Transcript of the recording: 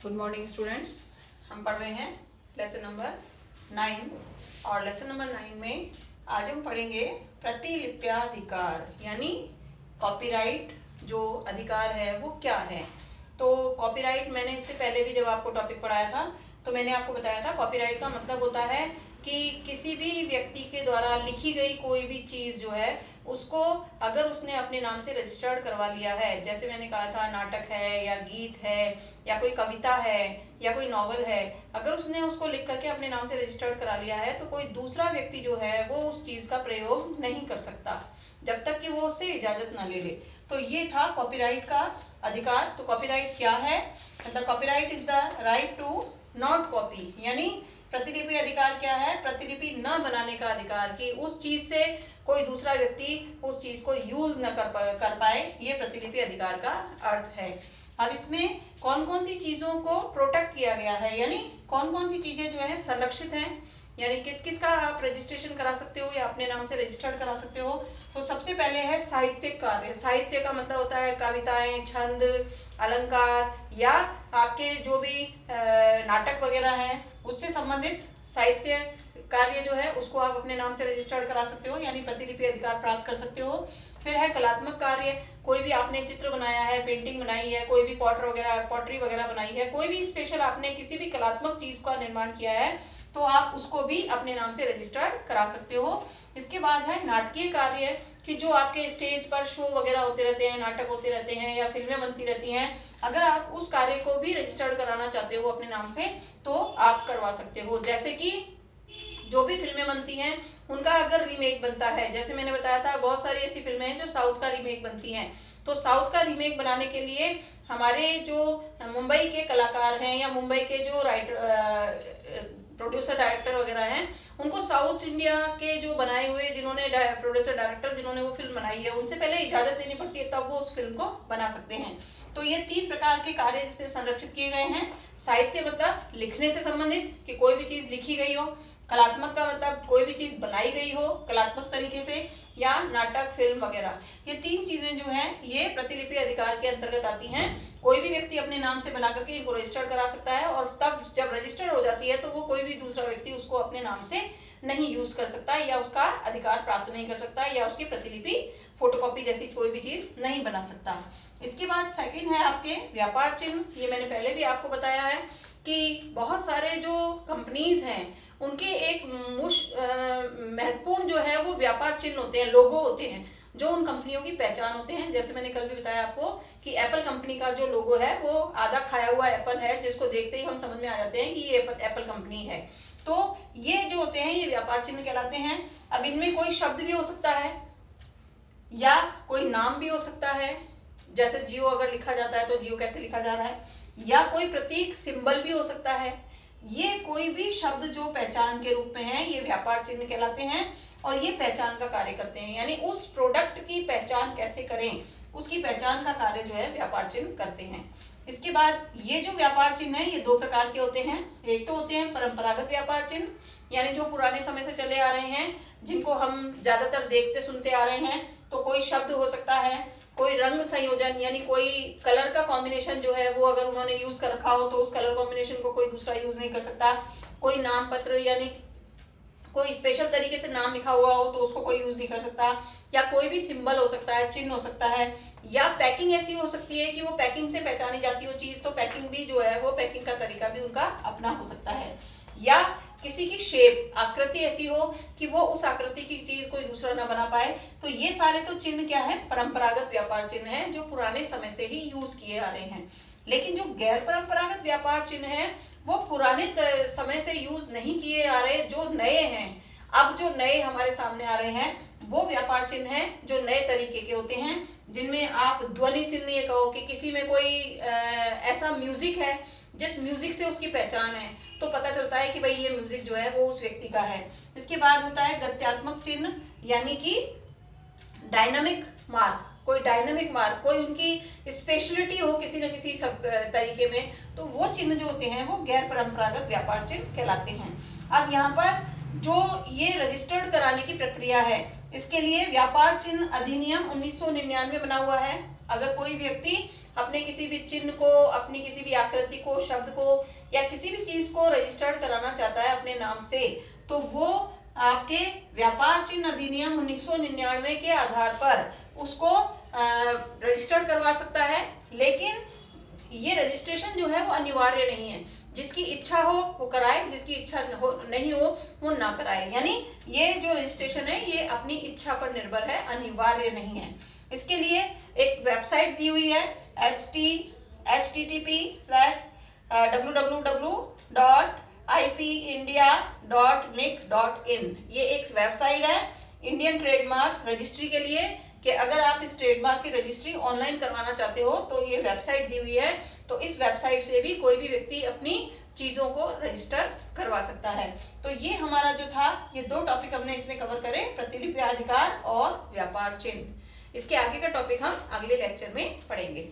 Good morning students. हम पढ़ रहे हैं लेसन नंबर 9 और लेसन नंबर 9 में आज हम पढ़ेंगे प्रतिलिप्याधिकार यानी कॉपीराइट जो अधिकार है वो क्या है। तो कॉपीराइट मैंने इससे पहले भी जब आपको टॉपिक पढ़ाया था तो मैंने आपको बताया था कॉपीराइट का मतलब होता है कि किसी भी व्यक्ति के द्वारा लिखी गई कोई भी चीज़ जो है उसको अगर उसने अपने नाम से रजिस्टर्ड करवा लिया है, जैसे मैंने कहा था नाटक है या गीत है या कोई कविता है या कोई नॉवल है, अगर उसने उसको लिख करके अपने नाम से रजिस्टर्ड करा लिया है तो कोई दूसरा व्यक्ति जो है वो उस चीज़ का प्रयोग नहीं कर सकता जब तक कि वो उससे इजाज़त ना ले ले। तो ये था कॉपीराइट का अधिकार। तो कॉपीराइट क्या है, मतलब copyright is the right to not copy, यानी प्रतिलिपि अधिकार क्या है, प्रतिलिपि न बनाने का अधिकार कि उस चीज से कोई दूसरा व्यक्ति उस चीज को यूज न कर पाए, ये प्रतिलिपि अधिकार का अर्थ है। अब इसमें कौन कौन सी चीजों को प्रोटेक्ट किया गया है, यानी कौन कौन सी चीजें जो है संरक्षित हैं, यानी किस किस का आप रजिस्ट्रेशन करा सकते हो या अपने नाम से रजिस्टर्ड करा सकते हो। तो सबसे पहले है साहित्यिक कार्य। साहित्य का मतलब होता है कविताएं, छंद, अलंकार या आपके जो भी नाटक वगैरह हैं उससे संबंधित साहित्य कार्य जो है उसको आप अपने नाम से रजिस्टर्ड करा सकते हो, यानी प्रतिलिपि अधिकार प्राप्त कर सकते हो। फिर है कलात्मक कार्य, कोई भी आपने चित्र बनाया है, पेंटिंग बनाई है, कोई भी पॉटरी वगैरह बनाई है, कोई भी स्पेशल आपने किसी भी कलात्मक चीज का निर्माण किया है तो आप उसको भी अपने नाम से रजिस्टर्ड करा सकते हो। इसके बाद है नाटकीय कार्य कि जो आपके स्टेज पर शो वगैरह होते रहते हैं, नाटक होते रहते हैं या फिल्में बनती रहती हैं, अगर आप उस कार्य को भी रजिस्टर्ड कराना चाहते हो अपने नाम से तो आप करवा सकते हो। जैसे कि जो भी फिल्में बनती हैं उनका अगर रीमेक बनता है, जैसे मैंने बताया था बहुत सारी ऐसी फिल्में हैं जो साउथ का रीमेक बनती हैं, तो साउथ का रीमेक बनाने के लिए हमारे जो मुंबई के कलाकार हैं या मुंबई के जो प्रोड्यूसर डायरेक्टर वगैरह हैं उनको साउथ इंडिया के जो बनाए हुए जिन्होंने प्रोड्यूसर डायरेक्टर जिन्होंने वो फिल्म बनाई है उनसे पहले इजाजत लेनी पड़ती है, तब वो उस फिल्म को बना सकते हैं। तो ये 3 प्रकार के कार्य इसमें संरक्षित किए गए हैं। साहित्य मतलब लिखने से संबंधित कि कोई भी चीज लिखी गई हो, कलात्मक का मतलब कोई भी चीज बनाई गई हो कलात्मक तरीके से, या नाटक, फिल्म वगैरह, ये 3 चीजें जो हैं ये प्रतिलिपि अधिकार के अंतर्गत आती हैं। कोई भी व्यक्ति अपने नाम से बना करके इनको रजिस्टर्ड करा सकता है और तब जब रजिस्टर्ड हो जाती है तो वो कोई भी दूसरा व्यक्ति उसको अपने नाम से नहीं यूज कर सकता या उसका अधिकार प्राप्त नहीं कर सकता या उसकी प्रतिलिपि, फोटोकॉपी जैसी कोई भी चीज नहीं बना सकता। इसके बाद सेकंड है आपके व्यापार चिन्ह। ये मैंने पहले भी आपको बताया है कि बहुत सारे जो कंपनीज हैं उनके एक महत्वपूर्ण जो है वो व्यापार चिन्ह होते हैं, लोगो होते हैं जो उन कंपनियों की पहचान होते हैं। जैसे मैंने कल भी बताया आपको कि एप्पल कंपनी का जो लोगो है वो आधा खाया हुआ एप्पल है, जिसको देखते ही हम समझ में आ जाते हैं कि ये एप्पल कंपनी है। तो ये जो होते हैं ये व्यापार चिन्ह कहलाते हैं। अब इनमें कोई शब्द भी हो सकता है या कोई नाम भी हो सकता है, जैसे जियो अगर लिखा जाता है तो जियो कैसे लिखा जा रहा है, या कोई प्रतीक सिंबल भी हो सकता है। ये कोई भी शब्द जो पहचान के रूप में है ये व्यापार चिन्ह कहलाते हैं और ये पहचान का कार्य करते हैं, यानी उस प्रोडक्ट की पहचान कैसे करें उसकी पहचान का कार्य जो है व्यापार चिन्ह करते हैं। इसके बाद ये जो व्यापार चिन्ह है ये 2 प्रकार के होते हैं। एक तो होते हैं परंपरागत व्यापार चिन्ह, यानी जो पुराने समय से चले आ रहे हैं, जिनको हम ज्यादातर देखते सुनते आ रहे हैं। तो कोई शब्द हो सकता है, कोई रंग संयोजन यानी कोई कलर का कॉम्बिनेशन जो है वो अगर उन्होंने यूज कर रखा हो तो उस कलर कॉम्बिनेशन को कोई दूसरा यूज नहीं कर सकता। कोई नाम पत्र यानी कोई स्पेशल तरीके से नाम लिखा हुआ हो तो उसको कोई यूज नहीं कर सकता, या कोई भी सिंबल हो सकता है, चिन्ह हो सकता है, या पैकिंग ऐसी हो सकती है कि वो पैकिंग से पहचानी जाती हो चीज, तो पैकिंग भी जो है वो पैकिंग का तरीका भी उनका अपना हो सकता है, या किसी की शेप आकृति ऐसी हो कि वो उस आकृति की चीज कोई दूसरा ना बना पाए। तो ये सारे तो चिन्ह क्या है, परंपरागत व्यापार चिन्ह है जो पुराने समय से ही यूज किए आ रहे हैं। लेकिन जो गैर परंपरागत व्यापार चिन्ह है वो पुराने समय से यूज नहीं किए आ रहे, जो नए हैं, अब जो नए हमारे सामने आ रहे हैं वो व्यापार चिन्ह है जो नए तरीके के होते हैं, जिनमें आप ध्वनि चिन्ह ये कहो कि किसी में कोई ऐसा म्यूजिक है जिस म्यूजिक से उसकी पहचान है तो पता चलता है कि भाई ये म्यूजिक जो है वो उस व्यक्ति का है। इसके बाद होता है गत्यात्मक चिन्ह, यानी कि डायनामिक मार्क, कोई डायनामिक मार्क, कोई उनकी स्पेशलिटी हो किसी न किसी सब तरीके में, तो वो चिन्ह जो होते हैं वो गैर परंपरागत व्यापार चिन्ह कहलाते हैं। अब यहाँ पर जो ये रजिस्टर्ड कराने की प्रक्रिया है इसके लिए व्यापार चिन्ह अधिनियम 1999 बना हुआ है। अगर कोई व्यक्ति अपने किसी भी चिन्ह को, अपनी किसी भी आकृति को, शब्द को या किसी भी चीज को रजिस्टर्ड कराना चाहता है अपने नाम से, तो वो आपके व्यापार चिन्ह अधिनियम 1999 के आधार पर उसको रजिस्टर्ड करवा सकता है। लेकिन ये रजिस्ट्रेशन जो है वो अनिवार्य नहीं है, जिसकी इच्छा हो वो कराए, जिसकी इच्छा नहीं हो वो ना कराए। यानी ये जो रजिस्ट्रेशन है ये अपनी इच्छा पर निर्भर है, अनिवार्य नहीं है। इसके लिए एक वेबसाइट दी हुई है http://www.ipindia.nic.in। ये एक वेबसाइट है इंडियन ट्रेडमार्क रजिस्ट्री के लिए, कि अगर आप इस ट्रेडमार्क की रजिस्ट्री ऑनलाइन करवाना चाहते हो तो ये वेबसाइट दी हुई है। तो इस वेबसाइट से भी कोई भी व्यक्ति अपनी चीजों को रजिस्टर करवा सकता है। तो ये हमारा जो था, ये 2 टॉपिक हमने इसमें कवर करे, प्रतिलिपि अधिकार और व्यापार चिन्ह। इसके आगे का टॉपिक हम अगले लेक्चर में पढ़ेंगे।